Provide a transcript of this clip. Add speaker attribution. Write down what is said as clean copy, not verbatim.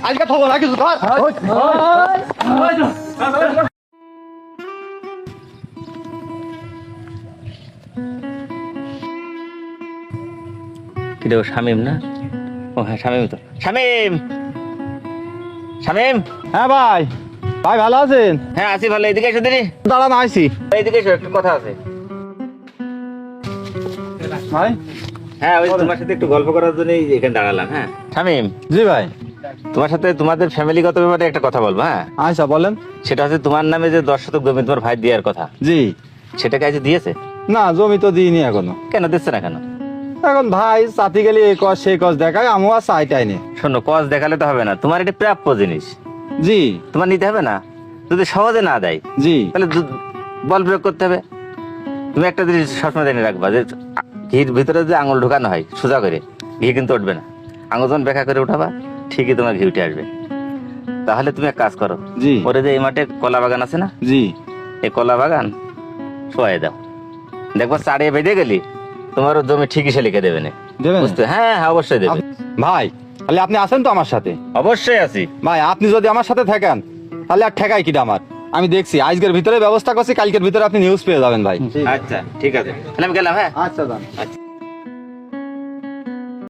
Speaker 1: আজকে থবো না কিছু ধর।
Speaker 2: কি দেখো শামিম না? ও হ্যাঁ শামিম তো। শামিম, শামিম।
Speaker 1: হ্যাঁ ভাই, ভাই ভালো আছেন?
Speaker 2: হ্যাঁ আছি ভালো। এদিকে এসো দিদি,
Speaker 1: দাঁড়ান আইছি।
Speaker 2: এইদিকে এসো, একটু কথা আছে।
Speaker 1: ভাই
Speaker 2: হ্যাঁ ওই তোমার সাথে একটু গল্প করার জন্য এখানে দাঁড়ালাম। হ্যাঁ শামিম,
Speaker 1: জি ভাই।
Speaker 2: তোমার সাথে তোমাদের ফ্যামিলিগত ব্যাপারে একটা কথা বলবো। হ্যাঁ
Speaker 1: আচ্ছা বলেন।
Speaker 2: সেটা হচ্ছে তোমার নামে যে 10 শতক জমি তোমার ভাই দেওয়ার কথা,
Speaker 1: জি।
Speaker 2: সেটা কাজে দিয়েছে?
Speaker 1: না জমি তো দিইনি এখনো।
Speaker 2: কেন দিচ্ছে না কেন?
Speaker 1: এখন ভাই চাতি গেলে এই কস সেই কস দেখায়, আমিও আর চাইটাই নে।
Speaker 2: শোনো, কজ দেখালে তো হবে না, তোমার এটা প্রাপ্য জিনিস,
Speaker 1: জি
Speaker 2: তোমার নিতে হবে না? যদি সহজে না দেয়
Speaker 1: জি।
Speaker 2: তাহলে বল প্রয়োগ করতে হবে। তুমি একটা জিনিস সবসময় জেনে রাখবা যে ঘির ভিতরে যে আঙুল ঢোকানো হয় সোজা করে, ঘি কিন্তু উঠবে না। আঙুল যখন ব্যাখ্যা করে উঠাবা ঠিকই তোমার ঘি উঠে আসবে। তাহলে তুমি এক কাজ করো,
Speaker 1: জি
Speaker 2: ওরে যে এই মাঠে কলা বাগান আছে না,
Speaker 1: জি।
Speaker 2: এই কলা বাগান শোয়াই দাও, দেখবা চাড়িয়ে বেঁধে গেলি তোমার জমি ঠিকই সে লিখে দেবে না।
Speaker 1: দেবেন?
Speaker 2: বুঝতে? হ্যাঁ হ্যাঁ অবশ্যই দেবে।
Speaker 1: ভাই তাহলে আপনি আছেন তো আমার সাথে?
Speaker 2: অবশ্যই আছি।
Speaker 1: ভাই আপনি যদি আমার সাথে থাকেন তাহলে আর ঠেকাই কিনা আমার। আমি দেখছি আজকের ভিতরে ব্যবস্থা করছি, কালকের ভিতরে আপনি নিউজ পেয়ে যাবেন ভাই।
Speaker 2: আচ্ছা ঠিক আছে, তাহলে আমি গেলাম। হ্যাঁ
Speaker 1: আচ্ছা যান।
Speaker 2: আচ্ছা।